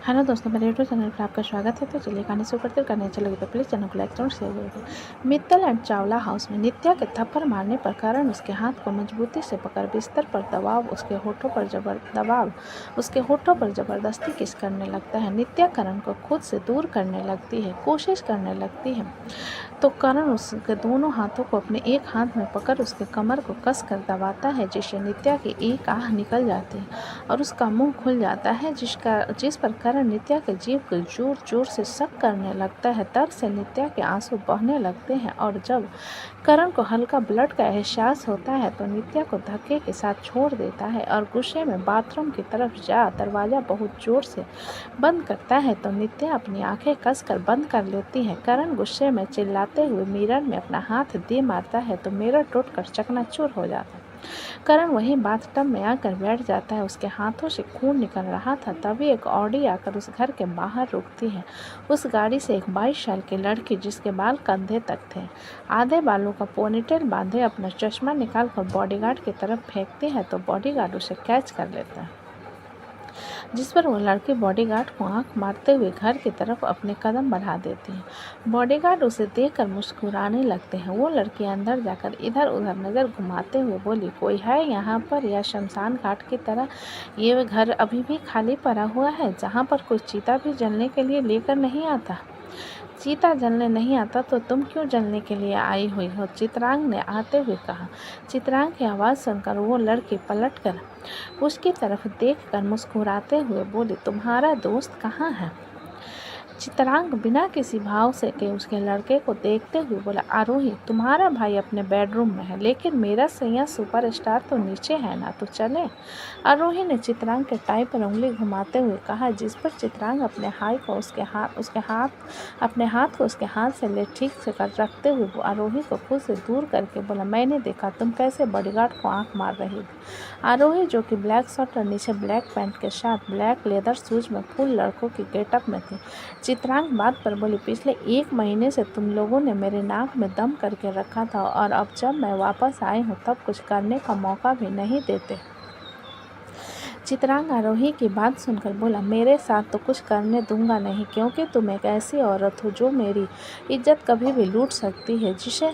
Hello दोस्तों, मेरे YouTube channel पर आपका स्वागत है। तो चलिए कहानी शुरू करते करने चलोगे तो प्लीज़ चैनल को लाइक जरूर शेयर करिए। मित्तल एंड चावला हाउस में नित्या के थप्पड़ मारने पर करण उसके हाथ को मजबूती से पकड़ बिस्तर पर उसके होठों पर जबरदस्ती किस करने लगता है। नित्या करण को खुद से दूर करने लगती है, कोशिश करने लगती है तो करण उसके दोनों हाथों को अपने एक हाथ में पकड़ उसके कमर को कस कर दबाता है, जिससे नित्या की एक आह निकल जाती है और उसका मुंह खुल जाता है, जिस पर करण नित्या के जीभ को जोर जोर से सक करने लगता है। दर्द से नित्या के आंसू बहने लगते हैं और जब करण को हल्का ब्लड का एहसास होता है तो नित्या को धक्के के साथ छोड़ देता है और गुस्से में बाथरूम की तरफ जा दरवाज़ा बहुत जोर से बंद करता है तो नित्या अपनी आंखें कसकर बंद कर लेती है। करण गुस्से में चिल्लाते हुए मिरर में अपना हाथ दे मारता है तो मिरर टूटकर चकनाचूर हो जाता है। करण वहीं बाथटब में आकर बैठ जाता है। उसके हाथों से खून निकल रहा था। तभी एक ऑडी आकर उस घर के बाहर रुकती है। उस गाड़ी से एक 22 साल की लड़की, जिसके बाल कंधे तक थे, आधे बालों का पोनीटेल बांधे, अपना चश्मा निकालकर बॉडीगार्ड की तरफ फेंकती है तो बॉडीगार्ड उसे कैच कर लेता है, जिस पर वो लड़की बॉडीगार्ड को आंख मारते हुए घर की तरफ अपने कदम बढ़ा देती है। बॉडीगार्ड उसे देखकर मुस्कुराने लगते हैं। वो लड़की अंदर जाकर इधर उधर नज़र घुमाते हुए बोली, कोई है यहाँ पर या शमशान घाट की तरह ये घर अभी भी खाली पड़ा हुआ है, जहाँ पर कोई चीता भी जलने के लिए लेकर नहीं आता? चीता जलने नहीं आता तो तुम क्यों जलने के लिए आई हुई हो? चित्रांग ने आते हुए कहा। चित्रांग की आवाज़ सुनकर वो लड़की पलटकर उसकी तरफ देखकर मुस्कुराते हुए बोली, तुम्हारा दोस्त कहाँ है? चित्रांग बिना किसी भाव से के उसके लड़के को देखते हुए बोला, आरोही, तुम्हारा भाई अपने बेडरूम में है, लेकिन मेरा सैया सुपरस्टार तो नीचे है ना, तो चले? आरोही ने चित्रांग के टाई पर उंगली घुमाते हुए कहा, जिस पर चित्रांग अपने हाथ को उसके हाथ से ले ठीक से कर रखते हुए वो आरोही को खुद से दूर करके बोला, मैंने देखा तुम कैसे बॉडीगार्ड को आंख मार रही थी। आरोही, जो कि ब्लैक शर्ट और नीचे ब्लैक पैंट के साथ ब्लैक लेदर शूज में फुल लड़कों की गेटअप में थी। चित्रांग बात पर बोली, पिछले 1 महीने से तुम लोगों ने मेरे नाक में दम करके रखा था और अब जब मैं वापस आई हूँ तब कुछ करने का मौका भी नहीं देते। चित्रांग आरोही की बात सुनकर बोला, मेरे साथ तो कुछ करने दूंगा नहीं, क्योंकि तुम एक ऐसी औरत हो जो मेरी इज्जत कभी भी लूट सकती है। जिसे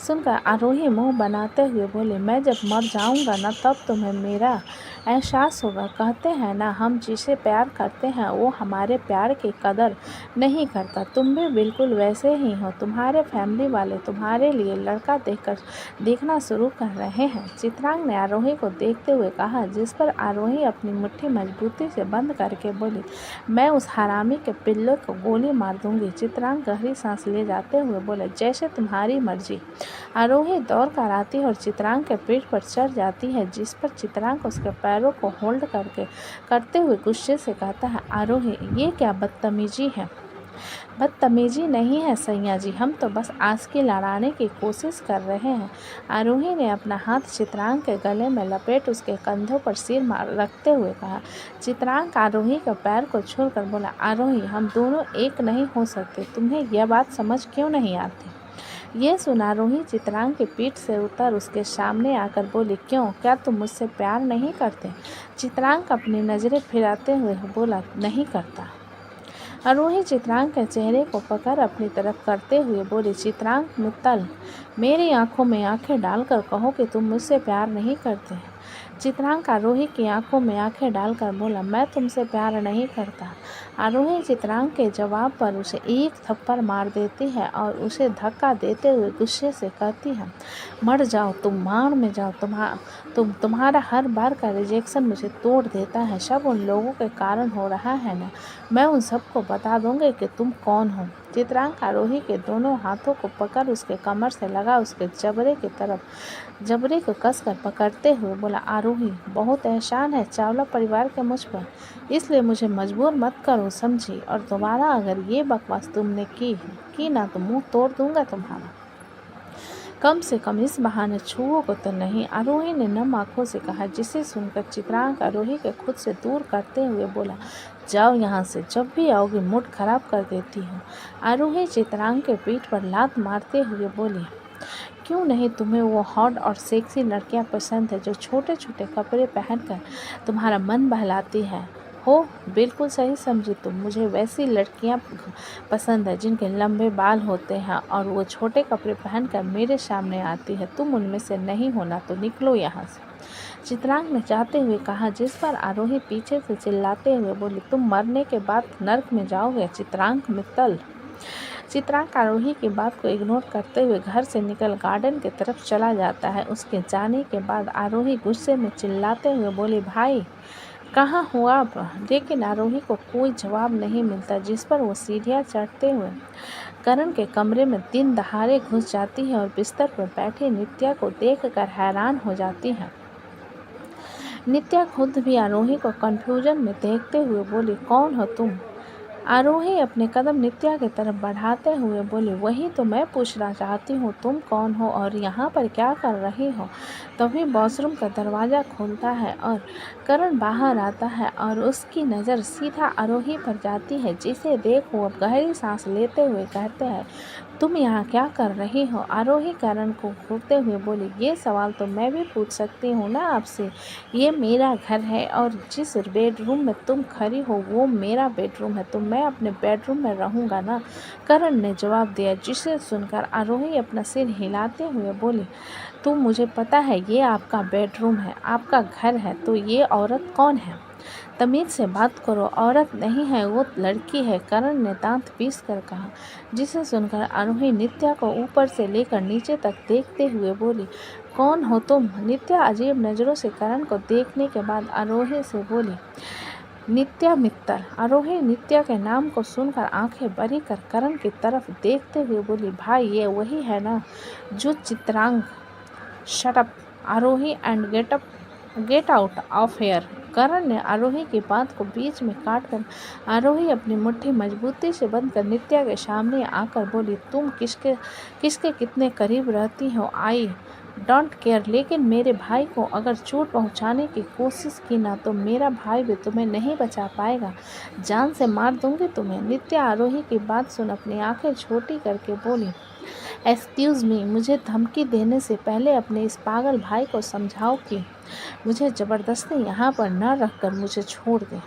सुनकर आरोही मुंह बनाते हुए बोले, मैं जब मर जाऊंगा ना तब तुम्हें मेरा एहसास होगा। कहते हैं ना, हम जिसे प्यार करते हैं वो हमारे प्यार की कदर नहीं करता। तुम भी बिल्कुल वैसे ही हो। तुम्हारे फैमिली वाले तुम्हारे लिए लड़का देखना शुरू कर रहे हैं। चित्रांग ने आरोही को देखते हुए कहा, जिस पर आरोही अपनी मुट्ठी मजबूती से बंद करके बोली, मैं उस हरामी के पिल्ले को गोली मार दूंगी। चित्रांग गहरी सांस ले जाते हुए बोले, जैसे तुम्हारी मर्जी। आरोही दौड़ कर आती है और चित्रांग के पीठ पर चढ़ जाती है, जिस पर चित्रांग उसके पैरों को होल्ड करते हुए गुस्से से कहता है, आरोही, ये क्या बदतमीजी है? बदतमीजी नहीं है सैया जी, हम तो बस आस्की लड़ाने की कोशिश कर रहे हैं। आरोही ने अपना हाथ चित्रांग के गले में लपेट उसके कंधों पर सिर रखते हुए कहा। चित्रांग आरोही के पैर को छोड़कर बोला, आरोही, हम दोनों एक नहीं हो सकते। तुम्हें यह बात समझ क्यों नहीं आती? ये सुन आरोही चित्रांग की पीठ से उतर उसके सामने आकर बोली, क्यों, क्या तुम मुझसे प्यार नहीं करते? चित्रांग अपनी नज़रें फिराते हुए बोला, नहीं करता। आरोही चित्रांग के चेहरे को पकड़ अपनी तरफ करते हुए बोली, चित्रांग मित्तल, मेरी आंखों में आंखें डालकर कहो कि तुम मुझसे प्यार नहीं करते। चित्रांग आरोही की आंखों में आंखें डालकर बोला, मैं तुमसे प्यार नहीं करता। आरोही चित्रांग के जवाब पर उसे एक थप्पड़ मार देती है और उसे धक्का देते हुए गुस्से से कहती है, मर जाओ, तुम मार में जाओ। तुम्हारा हर बार का रिजेक्शन मुझे तोड़ देता है। सब उन लोगों के कारण हो रहा है ना। मैं उन सबको बता दूंगी कि तुम कौन हो। चित्रांग आरोही के दोनों हाथों को पकड़ उसके कमर से लगा उसके जबड़े को कसकर पकड़ते हुए बोला, आरोही, बहुत एहसान है चावला परिवार के मुझ पर, इसलिए मुझे मजबूर मत करो, समझी? और दोबारा अगर ये बकवास तुमने की ना तो मुंह तोड़ दूंगा तुम्हारा। कम से कम इस बहाने छुओ को तो नहीं। आरोही ने नम आंखों से कहा, जिसे सुनकर चित्रांग आरोही के खुद से दूर करते हुए बोला, जाओ यहाँ से, जब भी आओगी मूड खराब कर देती हूँ। आरोही चित्रांग के पीठ पर लात मारते हुए बोली, क्यों नहीं? तुम्हें वो हॉट और सेक्सी लड़कियाँ पसंद है जो छोटे छोटे कपड़े पहनकर तुम्हारा मन बहलाती है। हो, बिल्कुल सही समझी तुम। मुझे वैसी लड़कियां पसंद है जिनके लंबे बाल होते हैं और वो छोटे कपड़े पहनकर मेरे सामने आती है। तुम उनमें से नहीं होना तो निकलो यहाँ से। चित्रांग ने चाहते हुए कहा, जिस पर आरोही पीछे से चिल्लाते हुए बोली, तुम मरने के बाद नर्क में जाओगे चित्रांग मित्तल। चित्रांग आरोही की बात को इग्नोर करते हुए घर से निकल गार्डन की तरफ चला जाता है। उसके जाने के बाद आरोही गुस्से में चिल्लाते हुए बोली, भाई कहाँ हो आप? लेकिन आरोही को कोई जवाब नहीं मिलता, जिस पर वो सीढ़ियाँ चढ़ते हुए करण के कमरे में दिन दहाड़े घुस जाती है और बिस्तर पर बैठी नित्या को देखकर हैरान हो जाती है। नित्या खुद भी आरोही को कंफ्यूजन में देखते हुए बोली, कौन हो तुम? आरोही अपने कदम नित्या की तरफ बढ़ाते हुए बोली, वही तो मैं पूछना चाहती हूँ, तुम कौन हो और यहाँ पर क्या कर रही हो? तभी वॉशरूम का दरवाज़ा खुलता है और करण बाहर आता है और उसकी नज़र सीधा आरोही पर जाती है, जिसे देख वो गहरी सांस लेते हुए कहते हैं, तुम यहाँ क्या कर रही हो? आरोही करण को घूरते हुए बोली, ये सवाल तो मैं भी पूछ सकती हूँ ना आपसे। ये मेरा घर है और जिस बेडरूम में तुम खड़ी हो वो मेरा बेडरूम है, तो मैं अपने बेडरूम में रहूँगा ना। करण ने जवाब दिया, जिसे सुनकर आरोही अपना सिर हिलाते हुए बोली, तो मुझे पता है ये आपका बेडरूम है, आपका घर है, तो ये औरत कौन है? तमीज़ से बात करो, औरत नहीं है, वो लड़की है, करण ने दांत पीस कर कहा। जिसे सुनकर आरोही नित्या को ऊपर से लेकर नीचे तक देखते हुए बोली, कौन हो तुम? नित्या अजीब नज़रों से करण को देखने के बाद आरोही से बोली, नित्या मित्तल। आरोही नित्या के नाम को सुनकर आंखें बड़ी कर करण की तरफ देखते हुए बोली, भाई ये वही है ना जो Chitrang? Shut up Arohi and get out of here. Karan ने आरोही की बात को बीच में काटकर आरोही अपनी मुट्ठी मजबूती से बंद कर नित्या के सामने आकर बोली, तुम किसके किसके कितने करीब रहती हो आई डोंट केयर, लेकिन मेरे भाई को अगर चोट पहुंचाने की कोशिश की ना तो मेरा भाई भी तुम्हें नहीं बचा पाएगा, जान से मार दूंगी तुम्हें। नित्या आरोही की बात सुन अपनी आंखें छोटी करके बोली, एक्सक्यूज़ मी, मुझे धमकी देने से पहले अपने इस पागल भाई को समझाओ कि मुझे ज़बरदस्ती यहाँ पर न रखकर मुझे छोड़ दे।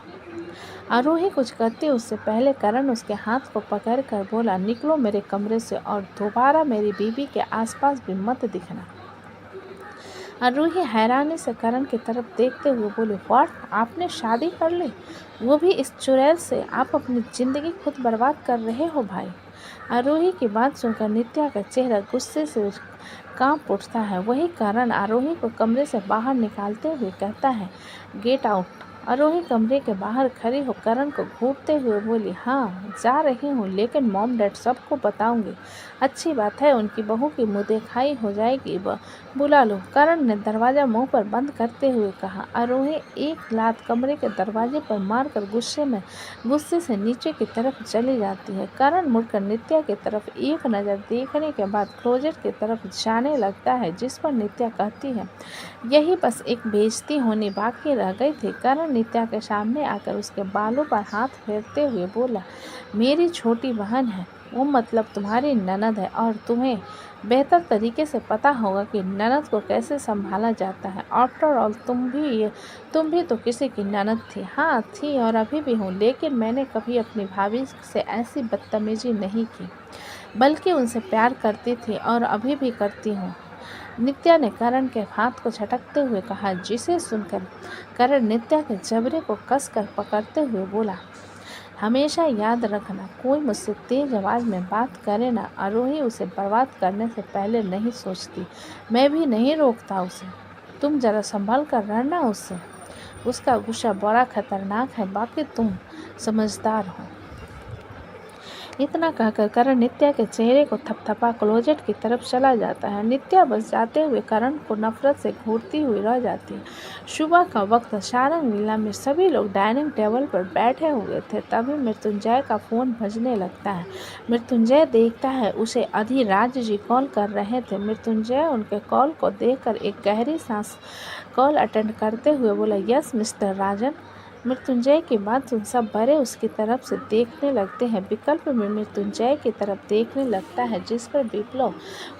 आरोही कुछ करते उससे पहले करण उसके हाथ को पकड़कर बोला, निकलो मेरे कमरे से और दोबारा मेरी बीवी के आसपास भी मत दिखना। आरोही हैरानी से करण की तरफ देखते हुए बोली, व्हाट, आपने शादी कर ली, वो भी इस चुड़ैल से? आप अपनी ज़िंदगी खुद बर्बाद कर रहे हो भाई। आरोही की बात सुनकर नित्या का चेहरा गुस्से से कांप उठता है। वही कारण आरोही को कमरे से बाहर निकालते हुए कहता है, गेट आउट। आरोही कमरे के बाहर खड़ी हो करण को घूरते हुए बोली, हाँ जा रही हूँ, लेकिन मॉम डैड सबको बताऊंगी। अच्छी बात है, उनकी बहू की मुँह दिखाई हो जाएगी, बुला लो। करण ने दरवाज़ा मुंह पर बंद करते हुए कहा। आरोही एक लात कमरे के दरवाजे पर मारकर गुस्से से नीचे की तरफ चली जाती है। करण मुड़कर नित्या की तरफ एक नज़र देखने के बाद क्लोजेट की तरफ जाने लगता है, जिस पर नित्या कहती है, यही बस एक बेइज्जती होनी बाकी रह गई थी। करण नित्या के सामने आकर उसके बालों पर हाथ फेरते हुए बोला, मेरी छोटी बहन है, वो मतलब तुम्हारी ननद है, और तुम्हें बेहतर तरीके से पता होगा कि ननद को कैसे संभाला जाता है। आफ्टर ऑल तुम भी तो किसी की ननद थी। हाँ थी और अभी भी हूँ, लेकिन मैंने कभी अपनी भाभी से ऐसी बदतमीजी नहीं की, बल्कि उनसे प्यार करती थी और अभी भी करती हूँ। नित्या ने करण के हाथ को झटकते हुए कहा, जिसे सुनकर करण नित्या के जबड़े को कसकर पकड़ते हुए बोला, हमेशा याद रखना, कोई मुझसे तेज आवाज़ में बात करे ना। आरोही उसे बर्बाद करने से पहले नहीं सोचती, मैं भी नहीं रोकता उसे। तुम जरा संभल कर रहना उससे, उसका गुस्सा बड़ा खतरनाक है, बाकी तुम समझदार हो। इतना कहकर करण नित्या के चेहरे को थपथपा क्लोजेट की तरफ चला जाता है। नित्या बस जाते हुए करण को नफरत से घूरती हुई रह जाती है। सुबह का वक्त सारंग विला में सभी लोग डाइनिंग टेबल पर बैठे हुए थे। तभी मृत्युंजय का फ़ोन बजने लगता है। मृत्युंजय देखता है उसे अधिराज जी कॉल कर रहे थे। मृत्युंजय उनके कॉल को देखकर एक गहरी सांस कॉल अटेंड करते हुए बोला, यस मिस्टर राजन, मृत्युंजय की बात सुन सब बड़े उसकी तरफ से देखने लगते हैं। विकल्प में मृत्युंजय की तरफ देखने लगता है, जिस पर विप्लव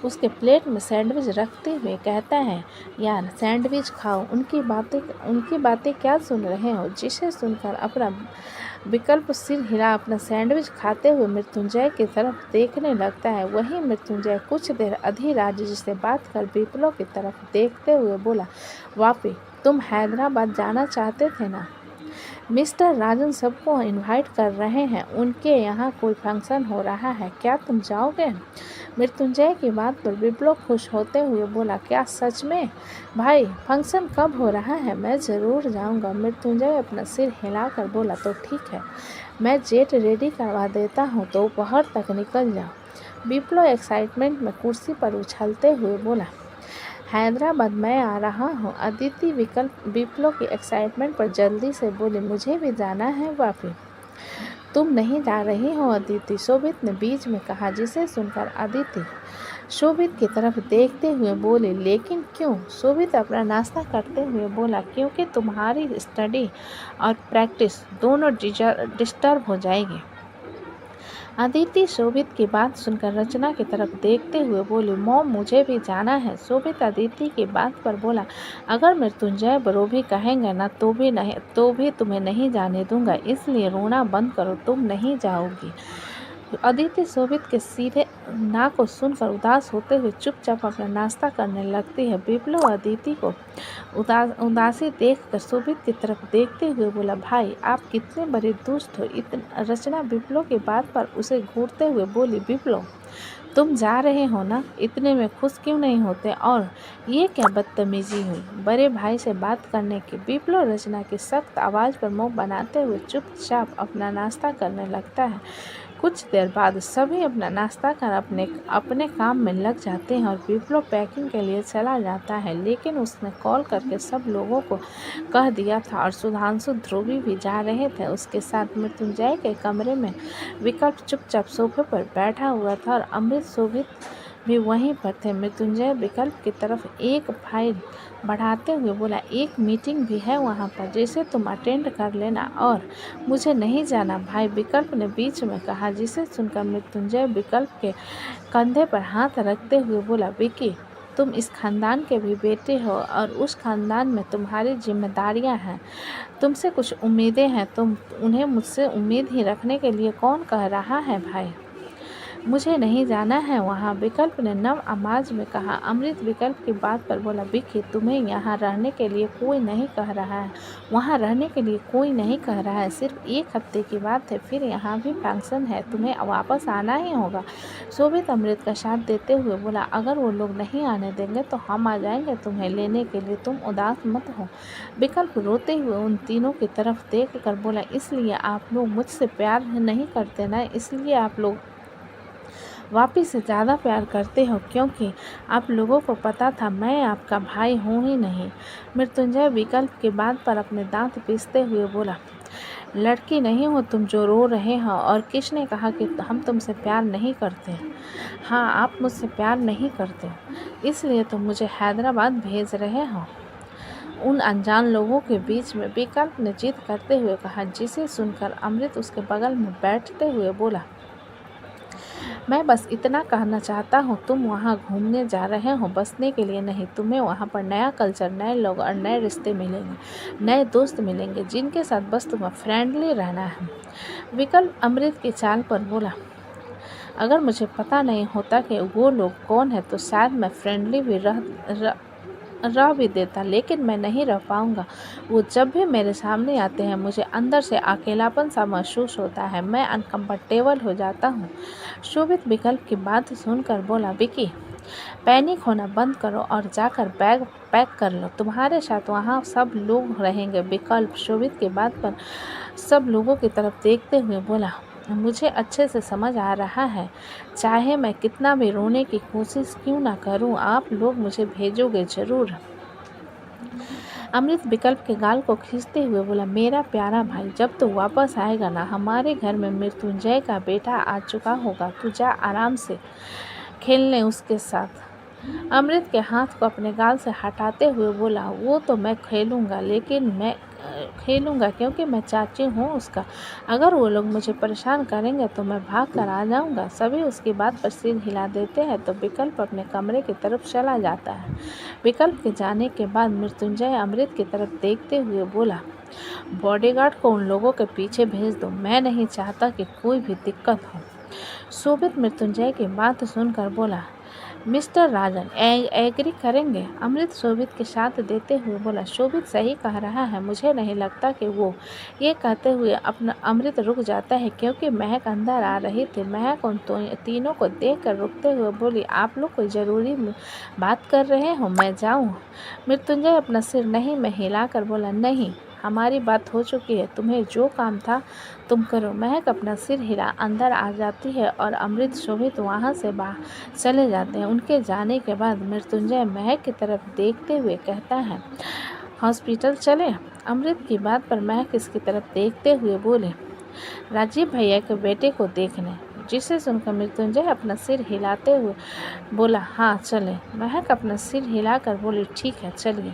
उसके प्लेट में सैंडविच रखते हुए कहता है, यार सैंडविच खाओ, उनकी बातें क्या सुन रहे हो। जिसे सुनकर अपना विकल्प सिर हिला अपना सैंडविच खाते हुए मृत्युंजय की तरफ देखने लगता है। वहीं मृत्युंजय कुछ देर अधिराज से बात कर विप्लव की तरफ देखते हुए बोला, वापी तुम हैदराबाद जाना चाहते थे ना। मिस्टर राजन सबको इनवाइट कर रहे हैं, उनके यहाँ कोई फंक्शन हो रहा है, क्या तुम जाओगे। मृत्युंजय की बात पर विप्लव खुश होते हुए बोला, क्या सच में भाई, फंक्शन कब हो रहा है, मैं ज़रूर जाऊंगा। मृत्युंजय अपना सिर हिलाकर बोला, तो ठीक है, मैं जेट रेडी करवा देता हूँ, दोपहर तक निकल जाओ। विप्लव एक्साइटमेंट में कुर्सी पर उछलते हुए बोला, हैदराबाद मैं आ रहा हूँ। अदिति विप्लव की एक्साइटमेंट पर जल्दी से बोली, मुझे भी जाना है वापी। तुम नहीं जा रही हो अदिति, शोभित ने बीच में कहा। जिसे सुनकर अदिति शोभित की तरफ देखते हुए बोली, लेकिन क्यों। शोभित अपना नाश्ता करते हुए बोला, क्योंकि तुम्हारी स्टडी और प्रैक्टिस दोनों डिस्टर्ब हो जाएगी। अदिति शोभित की बात सुनकर रचना की तरफ देखते हुए बोली, मॉम मुझे भी जाना है। शोभित अदिति की बात पर बोला, अगर मृत्युंजय बरो भी कहेंगे ना तो भी तुम्हें नहीं जाने दूंगा, इसलिए रोना बंद करो, तुम नहीं जाओगी। अदिति शोभित के सीधे ना को सुनकर उदास होते हुए चुपचाप अपना नाश्ता करने लगती है। विप्लव अदिति को उदासी देखकर शोभित की तरफ देखते हुए बोला, भाई आप कितने बड़े दुष्ट हो। रचना विप्लव की बात पर उसे घूरते हुए बोली, विप्लव तुम जा रहे हो ना, इतने में खुश क्यों नहीं होते, और ये क्या बदतमीजी हुई बड़े भाई से बात करने की। विप्लव रचना की सख्त आवाज़ पर मुंह बनाते हुए चुपचाप अपना नाश्ता करने लगता है। कुछ देर बाद सभी अपना नाश्ता कर अपने काम में लग जाते हैं और विप्लव पैकिंग के लिए चला जाता है, लेकिन उसने कॉल करके सब लोगों को कह दिया था और सुधांशु ध्रुवी भी जा रहे थे उसके साथ। मृत्युंजय के कमरे में विकल्प चुपचाप सोफे पर बैठा हुआ था और अमृत शोभित भी वहीं पर थे। मृत्युंजय विकल्प की तरफ एक फाइल बढ़ाते हुए बोला, एक मीटिंग भी है वहाँ पर, जिसे तुम अटेंड कर लेना और मुझे नहीं जाना भाई, विकल्प ने बीच में कहा। जिसे सुनकर मृत्युंजय विकल्प के कंधे पर हाथ रखते हुए बोला, विकी तुम इस खानदान के भी बेटे हो और उस खानदान में तुम्हारी जिम्मेदारियां हैं, तुमसे कुछ उम्मीदें हैं, तुम उन्हें मुझसे उम्मीद ही रखने के लिए कौन कह रहा है भाई, मुझे नहीं जाना है वहाँ, विकल्प ने नव आवाज में कहा। अमृत विकल्प की बात पर बोला, विकी तुम्हें यहाँ रहने के लिए कोई नहीं कह रहा है, वहाँ रहने के लिए कोई नहीं कह रहा है, सिर्फ एक हफ्ते की बात है, फिर यहाँ भी फंक्शन है, तुम्हें वापस आना ही होगा। शोभित अमृत का साथ देते हुए बोला, अगर वो लोग नहीं आने देंगे तो हम आ जाएंगे तुम्हें लेने के लिए, तुम उदास मत हो। विकल्प रोते हुए उन तीनों की तरफ देख कर बोला, इसलिए आप लोग मुझसे प्यार नहीं करते ना, इसलिए आप लोग वापी से ज़्यादा प्यार करते हो, क्योंकि आप लोगों को पता था मैं आपका भाई हूँ ही नहीं। मृत्युंजय विकल्प की बात पर अपने दांत पीसते हुए बोला, लड़की नहीं हो तुम जो रो रहे हो, और किसने कहा कि हम तुमसे प्यार नहीं करते। हाँ आप मुझसे प्यार नहीं करते, इसलिए तुम मुझे हैदराबाद भेज रहे हो। उन अनजान लोगों के बीच में विकल्प ने जिद करते हुए कहा। जिसे सुनकर अमृत उसके बगल में बैठते हुए बोला, मैं बस इतना कहना चाहता हूँ, तुम वहाँ घूमने जा रहे हो, बसने के लिए नहीं। तुम्हें वहाँ पर नया कल्चर, नए लोग और नए रिश्ते मिलेंगे, नए दोस्त मिलेंगे, जिनके साथ बस तुम्हें फ्रेंडली रहना है। विकल्प अमृत की चाल पर बोला, अगर मुझे पता नहीं होता कि वो लोग कौन है तो शायद मैं फ्रेंडली भी रह भी देता, लेकिन मैं नहीं रह पाऊँगा। वो जब भी मेरे सामने आते हैं मुझे अंदर से अकेलापन सा महसूस होता है, मैं अनकम्फर्टेबल हो जाता हूँ। शोभित विकल्प की बात सुनकर बोला, विकी पैनिक होना बंद करो और जाकर बैग पैक कर लो, तुम्हारे साथ वहाँ सब लोग रहेंगे। विकल्प शोभित की बात पर सब लोगों की तरफ देखते हुए बोला, मुझे अच्छे से समझ आ रहा है, चाहे मैं कितना भी रोने की कोशिश क्यों ना करूं, आप लोग मुझे भेजोगे ज़रूर। अमृत विकल्प के गाल को खींचते हुए बोला, मेरा प्यारा भाई जब तू वापस आएगा ना, हमारे घर में मृत्युंजय का बेटा आ चुका होगा, तू जा आराम से खेलने उसके साथ। अमृत के हाथ को अपने गाल से हटाते हुए बोला, वो तो मैं खेलूँगा, लेकिन खेलूँगा क्योंकि मैं चाची हूँ उसका। अगर वो लोग मुझे परेशान करेंगे तो मैं भाग कर आ जाऊँगा। सभी उसकी बात पर सिर हिला देते हैं तो विकल्प अपने कमरे की तरफ चला जाता है। विकल्प के जाने के बाद मृत्युंजय अमृत की तरफ देखते हुए बोला, बॉडीगार्ड को उन लोगों के पीछे भेज दो, मैं नहीं चाहता कि कोई भी दिक्कत हो। शोभित मृत्युंजय की बात सुनकर बोला, मिस्टर राजन एग्री करेंगे? अमृत शोभित के साथ देते हुए बोला, शोभित सही कह रहा है, मुझे नहीं लगता कि वो। ये कहते हुए अपना अमृत रुक जाता है क्योंकि महक अंदर आ रही थी। महक उन तीनों को देखकर रुकते हुए बोली, आप लोग कोई ज़रूरी बात कर रहे हो, मैं जाऊँ? मृत्युंजय अपना सिर नहीं में हिलाकर बोला, नहीं, हमारी बात हो चुकी है, तुम्हें जो काम था तुम करो। महक अपना सिर हिला अंदर आ जाती है और अमृत शोभित वहाँ से बाहर चले जाते हैं। उनके जाने के बाद मृत्युंजय महक की तरफ देखते हुए कहता है, हॉस्पिटल चले? अमृत की बात पर महक इसकी तरफ देखते हुए बोले, राजीव भैया के बेटे को देखने। जिसे सुनकर मृत्युंजय अपना सिर हिलाते हुए बोला, हाँ चले। महक अपना सिर हिलाकर बोली, ठीक है चलिए,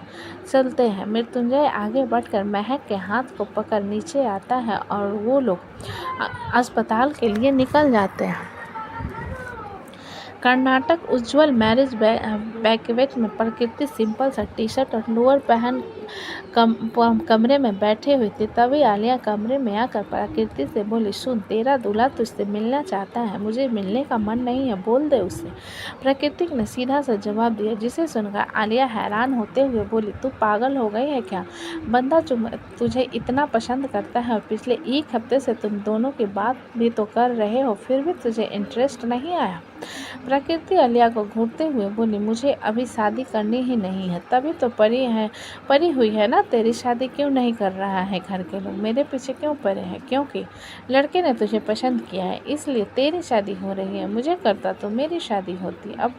चलते हैं। मृत्युंजय आगे बढ़कर महक के हाथ को पकड़ नीचे आता है और वो लोग अस्पताल के लिए निकल जाते हैं। कर्नाटक उज्ज्वल मैरिज बैकवेट में प्रकृति सिंपल सा टी शर्ट और लोअर पहन कमरे में बैठे हुए थे। तभी आलिया कमरे में आकर प्रकृति से बोली, सुन, तेरा दूल्हा तुझसे मिलना चाहता है, मुझे मिलने का मन नहीं है, बोल दे उसे। प्रकृति ने सीधा सा जवाब दिया, जिसे सुनकर आलिया हैरान होते हुए बोली, तू पागल हो गई है क्या? बंदा तुझे इतना पसंद करता है और पिछले एक हफ्ते से तुम दोनों की बात भी तो कर रहे हो, फिर भी तुझे इंटरेस्ट नहीं आया? प्रकृति आलिया को घूरते हुए बोली, मुझे अभी शादी करनी ही नहीं है। तभी तो परी हुई है ना, तेरी शादी क्यों नहीं कर रहा है घर के लोग? मेरे पीछे क्यों पड़े हैं? क्योंकि लड़के ने तुझे पसंद किया है, इसलिए तेरी शादी हो रही है। मुझे करता तो मेरी शादी होती। अब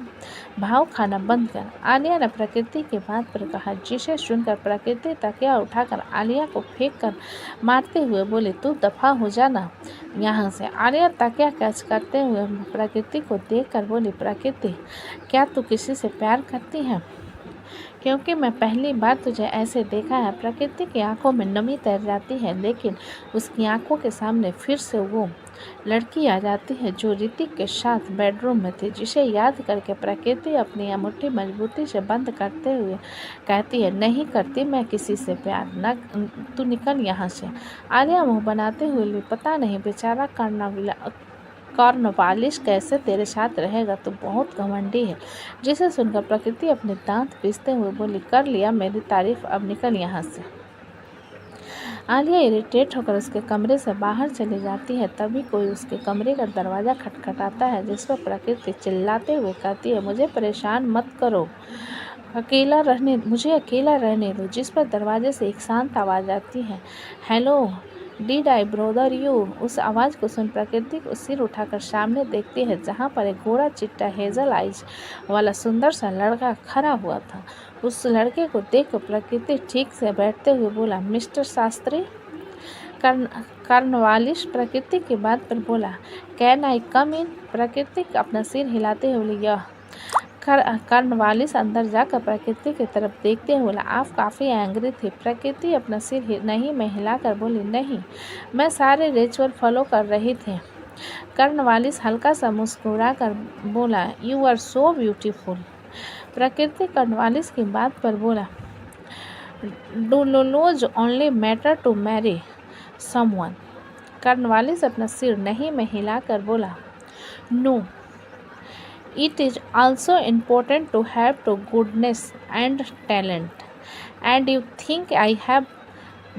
भाव खाना बंद कर। आलिया ने प्रकृति की बात पर कहा, जिसे सुनकर प्रकृति तकिया उठाकर आलिया को फेंक कर मारते हुए बोले, तू दफा हो जाना यहाँ से। आलिया तकिया कैच करते हुए प्रकृति को देखकर बोली, प्रकृति, क्या तू किसी से प्यार करती है? क्योंकि मैं पहली बार तुझे ऐसे देखा है। प्रकृति की आंखों में नमी तैर जाती है, लेकिन उसकी आंखों के सामने फिर से वो लड़की आ जाती है जो ऋतिक के साथ बेडरूम में थी, जिसे याद करके प्रकृति अपनी मुट्ठी मजबूती से बंद करते हुए कहती है, नहीं करती मैं किसी से प्यार, न तू निकल यहाँ से। आलिया मुँह बनाते हुए, पता नहीं बेचारा कॉर्नवालिस कैसे तेरे साथ रहेगा, तो बहुत घमंडी है। जिसे सुनकर प्रकृति अपने दांत पीसते हुए बोली, कर लिया मेरी तारीफ, अब निकल यहाँ से। आलिया इरिटेट होकर उसके कमरे से बाहर चली जाती है। तभी कोई उसके कमरे का दरवाज़ा खटखटाता है, जिस पर प्रकृति चिल्लाते हुए कहती है, मुझे परेशान मत करो, मुझे अकेला रहने दो। जिस पर दरवाजे से एक शांत आवाज़ आती है, hello, did I brother you? उस आवाज़ को सुन प्रकृति को सिर उठाकर सामने देखती है, जहाँ पर एक गोरा चिट्टा हेजल आइज वाला सुंदर सा लड़का खड़ा हुआ था। उस लड़के को देख प्रकृति ठीक से बैठते हुए बोला, मिस्टर शास्त्री? कॉर्नवालिस प्रकृति की बात पर बोला, कैन आई कम इन? प्रकृति अपना सिर हिलाते हुए बोली, यह। कॉर्नवालिस अंदर जाकर प्रकृति की तरफ देखते हुए बोला, आप काफ़ी एंग्री थी। प्रकृति अपना सिर नहीं में हिलाकर बोली, नहीं, मैं सारे रिचुअल फॉलो कर रही थी। कॉर्नवालिस हल्का सा मुस्कुरा कर बोला, you are so beautiful. Prakriti Cornwallis की बात पर बोला, do loves only matter to marry someone? Cornwallis अपना सिर नहीं में हिलाकर बोला, no, it is also important to have to goodness and talent, and you think I have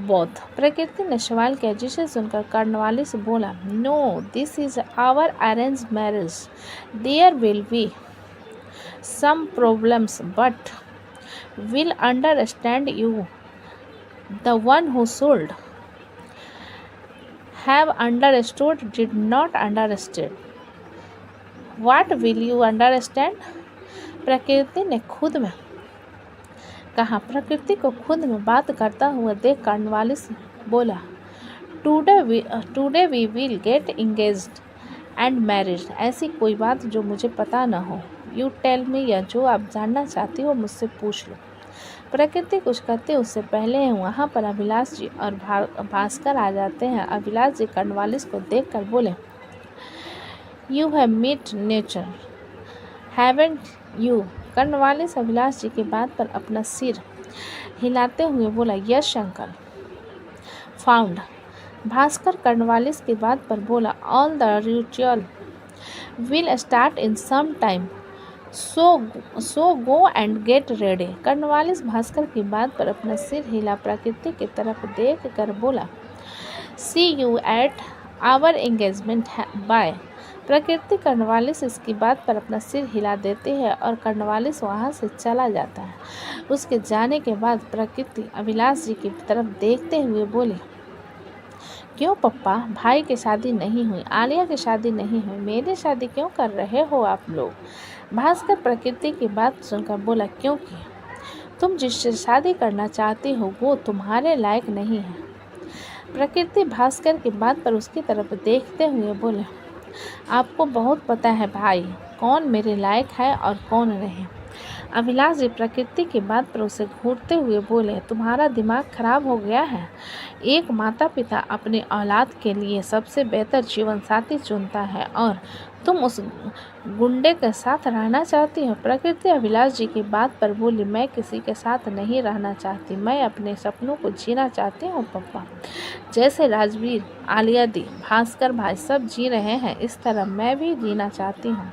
both? प्रकृति ने सवाल किया, जिसे सुनकर कॉर्नवालिस बोला, no, this is our arrange marriage, there will be some problems, but will understand you. The one who should have understood did not understand. What will you understand? प्रकृति ने खुद में कहा। प्रकृति को खुद में बात करता हुआ देख कॉर्नवालिस बोला, today we will get engaged and married. ऐसी कोई बात जो मुझे पता न हो, यू टेल मी, या जो आप जानना चाहती हो मुझसे पूछ लो। प्रकृति कुछ कहते उससे पहले वहाँ पर अभिलाष जी और भास्कर आ जाते हैं। अभिलाष जी कर्नवालिस को देखकर बोले, you have meet nature haven't you? Cornwallis Abhilash ji की बात पर अपना सिर हिलाते हुए बोला, yes uncle, found. Bhaskar Cornwallis की बात पर बोला, all the ritual will start in some time, so go and get ready. Cornwallis Bhaskar की बात पर अपना सिर हिला प्रकृति की तरफ देख कर बोला, see you at our engagement bye. Prakriti Cornwallis इसकी बात पर अपना सिर हिला देती है और कर्नवालिस वहाँ से चला जाता है। उसके जाने के बाद प्रकृति अभिलाष जी की तरफ देखते हुए बोली, क्यों पप्पा, भाई की शादी नहीं हुई, आलिया की शादी नहीं हुई, मेरी शादी क्यों कर रहे हो आप लोग? भास्कर प्रकृति की बात सुनकर बोला, क्योंकि तुम जिससे शादी करना चाहती हो वो तुम्हारे लायक नहीं है। प्रकृति भास्कर की बात पर उसकी तरफ देखते हुए बोले, आपको बहुत पता है भाई, कौन मेरे लायक है और कौन नहीं। अभिलाष जी प्रकृति की बात पर उसे घूरते हुए बोले, तुम्हारा दिमाग खराब हो गया है। एक माता पिता अपने औलाद के लिए सबसे बेहतर जीवन साथी चुनता है और तुम उस गुंडे के साथ रहना चाहती हो। प्रकृति अभिलाष जी की बात पर बोली, मैं किसी के साथ नहीं रहना चाहती, मैं अपने सपनों को जीना चाहती हूँ पप्पा। जैसे राजवीर, आलिया दी, भास्कर भाई सब जी रहे हैं, इस तरह मैं भी जीना चाहती हूँ।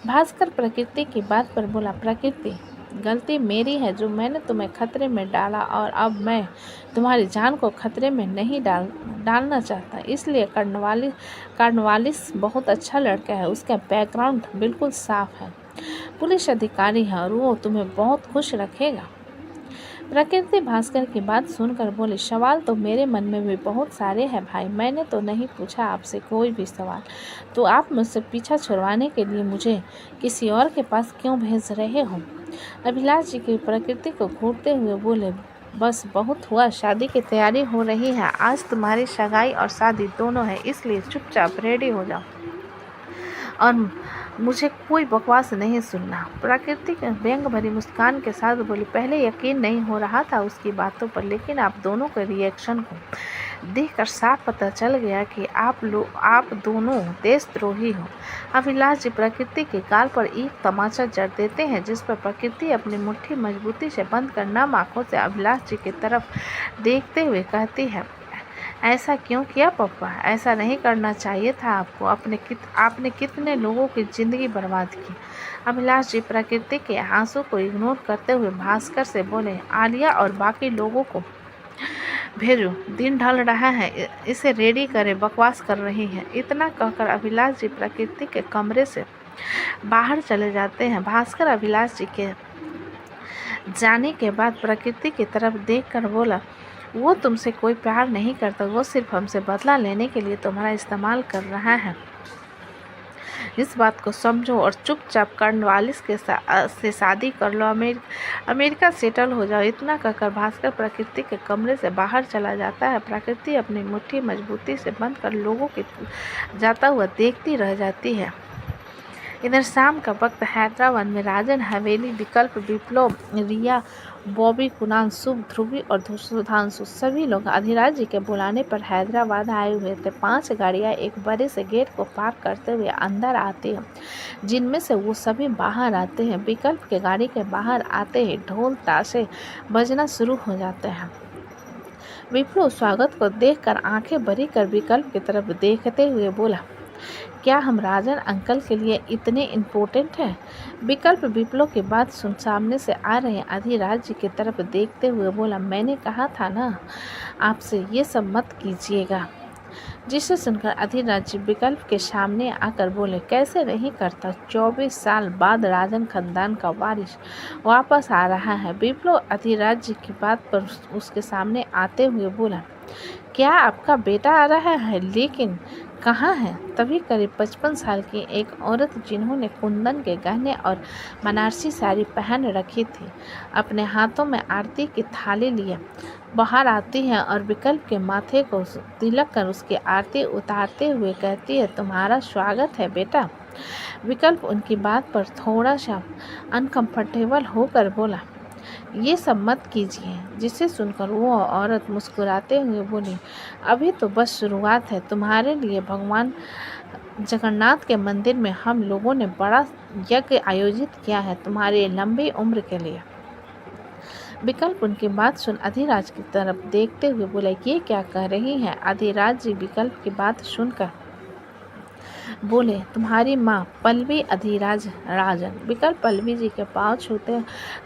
भास्कर प्रकृति की बात पर बोला, प्रकृति गलती मेरी है जो मैंने तुम्हें खतरे में डाला और अब मैं तुम्हारी जान को खतरे में नहीं डालना चाहता। इसलिए कर्नवालिस बहुत अच्छा लड़का है, उसका बैकग्राउंड बिल्कुल साफ है, पुलिस अधिकारी है और वो तुम्हें बहुत खुश रखेगा। प्रकृति भास्कर की बात सुनकर बोली, सवाल तो मेरे मन में भी बहुत सारे हैं भाई, मैंने तो नहीं पूछा आपसे कोई भी सवाल, तो आप मुझसे पीछा छुड़वाने के लिए मुझे किसी और के पास क्यों भेज रहे हो? अभिलाष जी की प्रकृति को घूरते हुए बोले, बस बहुत हुआ, शादी की तैयारी हो रही है, आज तुम्हारी सगाई और शादी दोनों है, इसलिए चुपचाप रेडी हो जाओ और मुझे कोई बकवास नहीं सुनना। प्रकृति व्यंग भरी मुस्कान के साथ बोली, पहले यकीन नहीं हो रहा था उसकी बातों पर, लेकिन आप दोनों के रिएक्शन को देखकर साफ पता चल गया कि आप दोनों देशद्रोही हो। अभिलाष जी प्रकृति के गाल पर एक तमाचा जड़ देते हैं, जिस पर प्रकृति अपनी मुट्ठी मजबूती से बंद कर नम आंखों से अभिलाष जी की तरफ देखते हुए कहती है, ऐसा क्यों किया पप्पा? ऐसा नहीं करना चाहिए था आपको। आपने कितने लोगों की ज़िंदगी बर्बाद की। अभिलाष जी प्रकृति के आंसू को इग्नोर करते हुए भास्कर से बोले, आलिया और बाकी लोगों को भेजो, दिन ढल रहा है, इसे रेडी करे, बकवास कर रही है। इतना कहकर अभिलाष जी प्रकृति के कमरे से बाहर चले जाते हैं। भास्कर अभिलाष जी के जाने के बाद प्रकृति की तरफ देखकर बोला, वो तुमसे कोई प्यार नहीं करता, वो सिर्फ हमसे बदला लेने के लिए तुम्हारा इस्तेमाल कर रहा है। इस बात को समझो और चुपचाप कर्नवालिस से शादी कर लो, अमेरिका सेटल हो जाओ। इतना कहकर भास्कर प्रकृति के कमरे से बाहर चला जाता है। प्रकृति अपनी मुट्ठी मजबूती से बंद कर लोगों की जाता हुआ देखती रह जाती है। इधर शाम का वक्त हैदराबाद में राजन, हवेली, विकल्प, विप्लव, रिया, बॉबी, कुणाल, शुभ, ध्रुवी और सुधांशु सभी लोग अधिराज जी के बुलाने पर हैदराबाद आए हुए थे। 5 गाड़ियां एक बड़े से गेट को पार करते हुए अंदर आती हैं, जिनमें से वो सभी बाहर आते हैं। विकल्प के गाड़ी के बाहर आते ही ढोल ताशे बजना शुरू हो जाते हैं। विप्लव स्वागत को देखकर आंखें बड़ी कर विकल्प की तरफ देखते हुए बोला, क्या हम राजन अंकल के लिए इतने इम्पोर्टेंट हैं? विकल्प विप्लव की बात सुन सामने से आ रहे अधिराज जी की तरफ देखते हुए बोला, मैंने कहा था ना आपसे ये सब मत कीजिएगा। जिसे सुनकर अधिराज जी विकल्प के सामने आकर बोले, कैसे नहीं करता, 24 साल बाद राजन खानदान का वारिस वापस आ रहा है। विप्लव अधिराज जी की बात पर उसके सामने आते हुए बोला, क्या आपका बेटा आ रहा है? लेकिन कहाँ है? तभी करीब 55 साल की एक औरत, जिन्होंने कुंदन के गहने और बनारसी साड़ी पहन रखी थी, अपने हाथों में आरती की थाली लिए बाहर आती है और विकल्प के माथे को तिलक कर उसकी आरती उतारते हुए कहती है, तुम्हारा स्वागत है बेटा। विकल्प उनकी बात पर थोड़ा सा अनकंफर्टेबल होकर बोला, ये सब मत कीजिए। जिसे सुनकर वो औरत मुस्कुराते हुए बोली, अभी तो बस शुरुआत है। तुम्हारे लिए भगवान जगन्नाथ के मंदिर में हम लोगों ने बड़ा यज्ञ आयोजित किया है, तुम्हारी लंबी उम्र के लिए। विकल्प उनकी बात सुन अधिराज की तरफ देखते हुए बोले, ये क्या कह रही हैं? अधिराज जी विकल्प की बात सुनकर बोले, तुम्हारी माँ पल्लवी अधिराज राजन। विकल्प पल्लवी जी के पाँव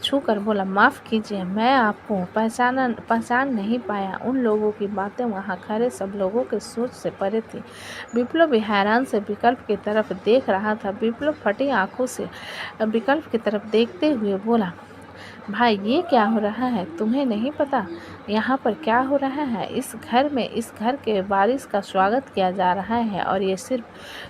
छूकर बोला, माफ़ कीजिए, मैं आपको पहचान नहीं पाया। उन लोगों की बातें वहाँ खड़े सब लोगों के सोच से परे थी। विप्लव भी हैरान से विकल्प की तरफ देख रहा था। विप्लव फटी आंखों से विकल्प की तरफ देखते हुए बोला, भाई ये क्या हो रहा है? तुम्हें नहीं पता यहाँ पर क्या हो रहा है? इस घर में इस घर के वारिस का स्वागत किया जा रहा है और ये सिर्फ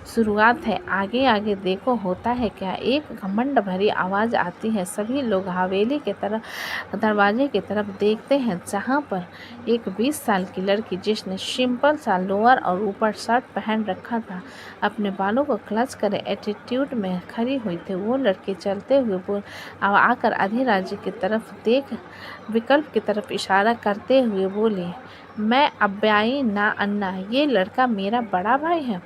शुरुआत है। आगे आगे देखो होता है क्या। एक घमंड भरी आवाज़ आती है। सभी लोग हवेली के तरफ दरवाजे की तरफ देखते हैं जहाँ पर एक 20 साल की लड़की, जिसने सिंपल सा लोअर और ऊपर शर्ट पहन रखा था, अपने बालों को क्लच करे एटीट्यूड में खड़ी हुई थी। वो लड़की चलते हुए आकर अधिराज की तरफ देख विकल्प की तरफ इशारा करते हुए बोली, मैं अब्बाई ना अन्ना, ये लड़का मेरा बड़ा भाई है।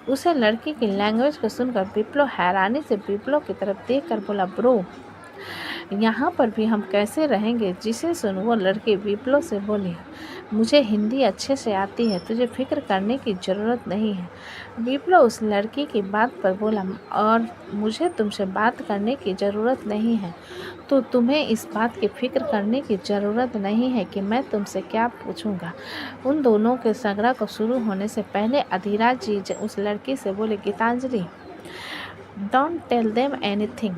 उसे लड़की की लैंग्वेज को सुनकर विप्लव हैरानी से विप्लव की तरफ देखकर बोला, ब्रो यहाँ पर भी हम कैसे रहेंगे? जिसे सुन वो लड़की विप्लव से बोली, मुझे हिंदी अच्छे से आती है, तुझे फिक्र करने की ज़रूरत नहीं है। विप्लव उस लड़की की बात पर बोला, और मुझे तुमसे बात करने की ज़रूरत नहीं है, तो तुम्हें इस बात की फिक्र करने की ज़रूरत नहीं है कि मैं तुमसे क्या पूछूंगा। उन दोनों के झगड़ा को शुरू होने से पहले अधिराज जी उस लड़की से बोले, Geetanjali, don't tell them anything.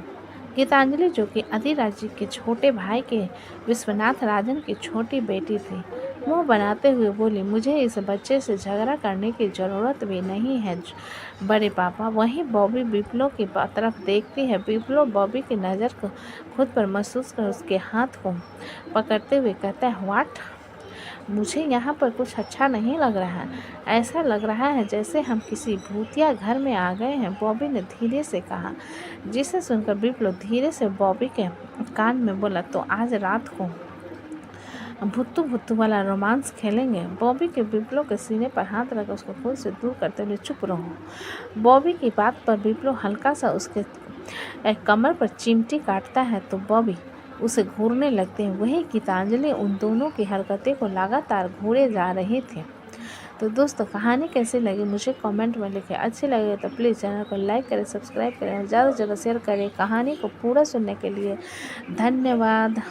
Geetanjali, जो कि अधिराज जी के छोटे भाई के विश्वनाथ राजन की छोटी बेटी थी, मुंह बनाते हुए बोली, मुझे इस बच्चे से झगड़ा करने की ज़रूरत भी नहीं है बड़े पापा। वहीं बॉबी विप्लव की तरफ देखती है। विप्लव बॉबी की नज़र को खुद पर महसूस कर उसके हाथ को पकड़ते हुए कहता है, व्हाट? मुझे यहाँ पर कुछ अच्छा नहीं लग रहा है। ऐसा लग रहा है जैसे हम किसी भूतिया घर में आ गए हैं, बॉबी ने धीरे से कहा। जिसे सुनकर विप्लव धीरे से बॉबी के कान में बोला, तो आज रात को भुत्तू भुत्तू वाला रोमांस खेलेंगे। बॉबी के विप्लव के सीने पर हाथ रख उसको खुद से दूर करते हुए, चुप रहो। बॉबी की बात पर विप्लव हल्का सा उसके कमर पर चिमटी काटता है तो बॉबी उसे घूरने लगते हैं। वही गीतांजलि उन दोनों की हरकतें को लगातार घूरे जा रहे थे। तो दोस्तों, कहानी कैसी लगी मुझे कमेंट में लिखें। अच्छी लगे तो प्लीज़ चैनल को लाइक करें, सब्सक्राइब करें और ज़्यादा से ज़्यादा शेयर करें। कहानी को पूरा सुनने के लिए धन्यवाद।